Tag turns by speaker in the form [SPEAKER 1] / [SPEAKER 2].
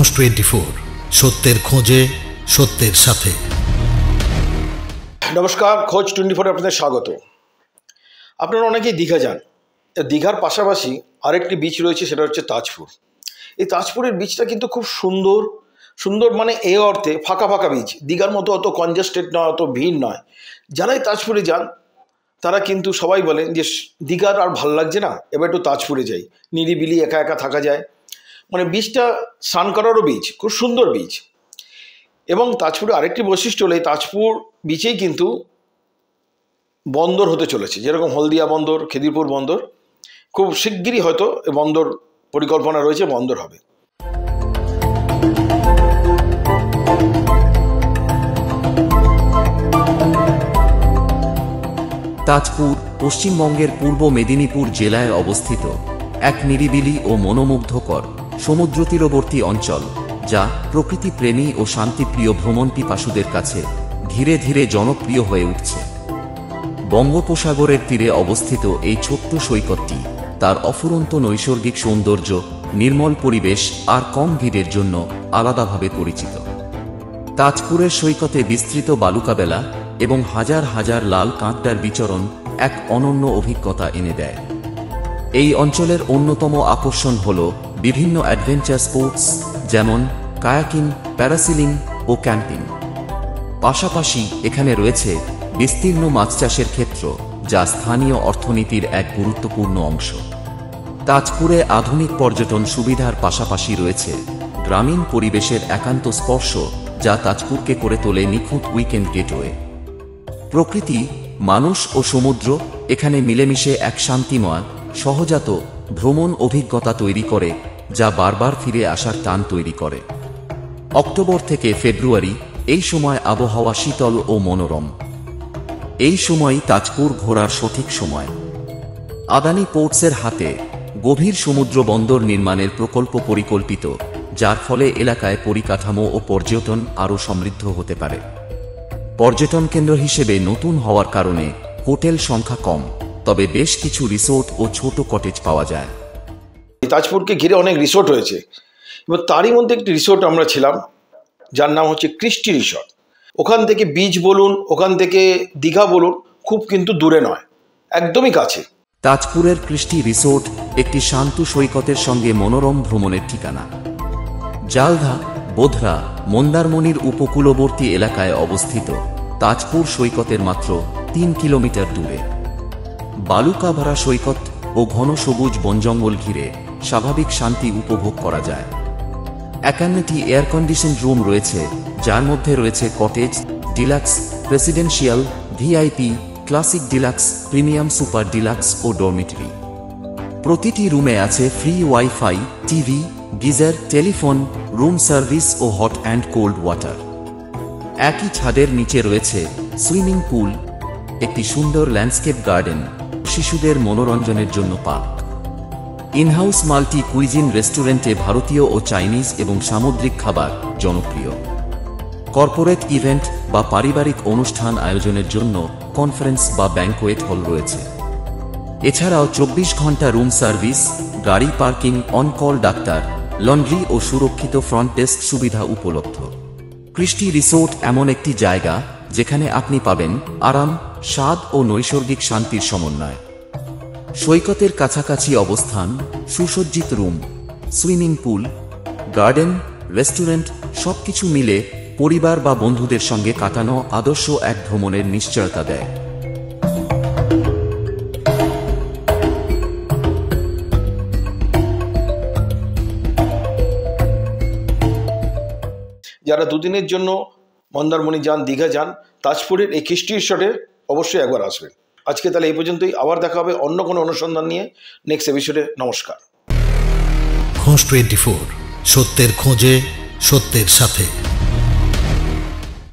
[SPEAKER 1] খোঁজ 24 সত্যের খোঁজে সত্যের সাথে।
[SPEAKER 2] নমস্কার, খোঁজ 24 আপনাদের স্বাগত। আপনারা অনেকেই দীঘা যান। দীঘার পাশাপাশি আরেকটি বিচ রয়েছে, সেটা হচ্ছে তাজপুর। এই তাজপুরের বিচটা কিন্তু খুব সুন্দর সুন্দর, মানে এই অর্থে ফাঁকা ফাঁকা বিচ। দীঘার মতো অত কনজেস্টেড নয়, অত ভিড় নয়। যারাই তাজপুরে যান তারা কিন্তু সবাই বলেন যে দীঘার আর ভাল লাগছে না, এবার একটু তাজপুরে যাই, নিরিবিলি একা একা থাকা যায়। মানে বিচটা স্নান করারও বিচ, খুব সুন্দর বিচ। এবং তাজপুরে আরেকটি বৈশিষ্ট্য হলো, তাজপুর বিচেই কিন্তু বন্দর হতে চলেছে, যেরকম হলদিয়া বন্দর, খিদিরপুর বন্দর। খুব শিগগিরই হয়তো বন্দর পরিকল্পনা রয়েছে, বন্দর হবে।
[SPEAKER 3] তাজপুর পশ্চিমবঙ্গের পূর্ব মেদিনীপুর জেলায় অবস্থিত এক নিরিবিলি ও মনোমুগ্ধকর সমুদ্রতীরবর্তী অঞ্চল, যা প্রকৃতিপ্রেমী ও শান্তিপ্রিয় ভ্রমণ পিপাসুদের কাছে ধীরে ধীরে জনপ্রিয় হয়ে উঠছে। বঙ্গোপসাগরের তীরে অবস্থিত এই ছোট্ট সৈকতটি তার অফুরন্ত নৈসর্গিক সৌন্দর্য, নির্মল পরিবেশ আর কম ভিড়ের জন্য আলাদাভাবে পরিচিত। তাজপুরের সৈকতে বিস্তৃত বালুকাবেলা এবং হাজার হাজার লাল কাঁকড়ার বিচরণ এক অনন্য অভিজ্ঞতা এনে দেয়। এই অঞ্চলের অন্যতম আকর্ষণ হল বিভিন্ন অ্যাডভেঞ্চার স্পোর্টস, যেমন কায়াকিং, প্যারাসিলিং ও ক্যাম্পিং। পাশাপাশি এখানে রয়েছে বিস্তীর্ণ মাছ চাষের ক্ষেত্র, যা স্থানীয় অর্থনীতির এক গুরুত্বপূর্ণ অংশ। তাজপুরে আধুনিক পর্যটন সুবিধার পাশাপাশি রয়েছে গ্রামীণ পরিবেশের একান্ত স্পর্শ, যা তাজপুরকে করে তোলে নিখুঁত উইকেন্ড গেটওয়ে। প্রকৃতি, মানুষ ও সমুদ্র এখানে মিলেমিশে এক শান্তিময়, সহজাত ভ্রমণ অভিজ্ঞতা তৈরি করে, যা বারবার ফিরে আসার টান তৈরি করে। অক্টোবর থেকে ফেব্রুয়ারি এই সময় আবহাওয়া শীতল ও মনোরম। এই সময়ই তাজপুর ঘোরার সঠিক সময়। আদানি পোর্টসের হাতে গভীর সমুদ্র বন্দর নির্মাণের প্রকল্প পরিকল্পিত, যার ফলে এলাকায় পরিকাঠামো ও পর্যটন আরও সমৃদ্ধ হতে পারে। পর্যটন কেন্দ্র হিসেবে নতুন হওয়ার কারণে হোটেল সংখ্যা কম, তবে বেশ কিছু রিসোর্ট ও ছোট কটেজ পাওয়া যায়।
[SPEAKER 2] তাজপুরকে ঘিরে অনেক রিসোর্ট হয়েছে, এবং তারই মধ্যে একটি রিসোর্ট আমরা ছিলাম, যার নাম হচ্ছে ক্রিস্টি রিসোর্ট। ওখান থেকে বিচ বলুন, ওখান থেকে দীঘা বলুন, খুব কিন্তু দূরে নয়, একদমই কাছে।
[SPEAKER 3] তাজপুরের ক্রিস্টি রিসোর্ট একটি শান্ত সৈকতের সঙ্গে মনোরম ভ্রমণের ঠিকানা। জালধা, বোধরা, মন্দারমণির উপকূলবর্তী এলাকায় অবস্থিত তাজপুর সৈকতের মাত্র 3 কিলোমিটার দূরে। বালুকা ভরা সৈকত ও ঘন সবুজ বনজঙ্গল ঘিরে স্বাভাবিক শান্তি উপভোগ করা যায়। 51টি এয়ার কন্ডিশন রুম রয়েছে, যার মধ্যে রয়েছে cottage, deluxe, presidential, VIP, classic deluxe, premium super deluxe ও ডরমিটরি। প্রতিটি রুমে আছে free wifi, TV, geyser, telephone, room service ও হট অ্যান্ড কোল্ড ওয়াটার। একই ছাদের নিচে রয়েছে সুইমিং পুল, একটি সুন্দর ল্যান্ডস্কেপ গার্ডেন, শিশুদের মনোরঞ্জনের জন্য পার্ক। ইনহাউস মাল্টি কুইজিন রেস্টুরেন্টে ভারতীয় ও চাইনিজ এবং সামুদ্রিক খাবার জনপ্রিয়। কর্পোরেট ইভেন্ট বা পারিবারিক অনুষ্ঠান আয়োজনের জন্য কনফারেন্স বা ব্যাংকোয়েট হল রয়েছে। এছাড়াও 24 ঘন্টা রুম সার্ভিস, গাড়ি parking, on call doctor, laundry ও সুরক্ষিত ফ্রন্ট ডেস্ক সুবিধা উপলব্ধ। ক্রিস্টি রিসোর্ট এমন একটি জায়গা যেখানে আপনি পাবেন আরাম, স্বাদ ও নৈসর্গিক শান্তির সমন্বয়। সৈকতের কাছাকাছি অবস্থান, সুসজ্জিত room, swimming pool, garden, restaurant সবকিছু মিলে পরিবার বা বন্ধুদের সঙ্গে কাটানো আদর্শ এক ভ্রমণের নিশ্চয়তা দেয়।
[SPEAKER 2] যারা দুদিনের জন্য মন্দারমণি যান, দীঘা যান, তাজপুরের এই ক্রিস্টি রিসোর্টে অবশ্যই একবার আসবেন। আজকে তাহলে এই পর্যন্তই, আবার দেখা হবে অন্য কোনো অনুসন্ধান নিয়ে নেক্সট এপিসোডে। নমস্কার।
[SPEAKER 1] খোঁজ 24 সত্যের খোঁজে সত্যের সাথে।